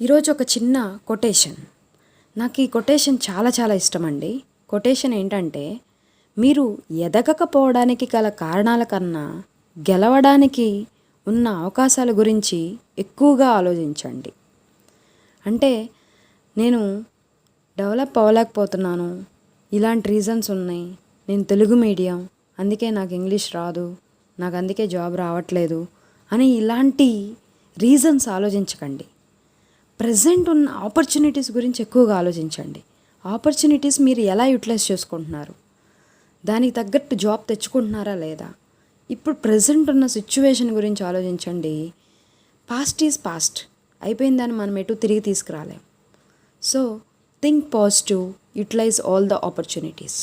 ఈరోజు ఒక చిన్న కొటేషన్. నాకు ఈ కొటేషన్ చాలా చాలా ఇష్టమండి. కొటేషన్ ఏంటంటే, మీరు ఎదగకపోవడానికి గల కారణాల కన్నా గెలవడానికి ఉన్న అవకాశాల గురించి ఎక్కువగా ఆలోచించండి. అంటే నేను డెవలప్ అవ్వలేకపోతున్నాను, ఇలాంటి రీజన్స్ ఉన్నాయి, నేను తెలుగు మీడియం అందుకే నాకు ఇంగ్లీష్ రాదు, నాకు అందుకే జాబ్ రావట్లేదు అని ఇలాంటి రీజన్స్ ఆలోచించకండి. ప్రజెంట్ ఉన్న ఆపర్చునిటీస్ గురించి ఎక్కువగా ఆలోచించండి. ఆపర్చునిటీస్ మీరు ఎలా యూటిలైజ్ చేసుకుంటున్నారు, దానికి తగ్గట్టు జాబ్ తెచ్చుకుంటున్నారా లేదా, ఇప్పుడు ప్రజెంట్ ఉన్న సిచ్యువేషన్ గురించి ఆలోచించండి. పాస్ట్ ఈజ్ పాస్ట్, అయిపోయిందని మనం ఎటు తిరిగి తీసుకురాలేం. So think positive, utilize all the opportunities.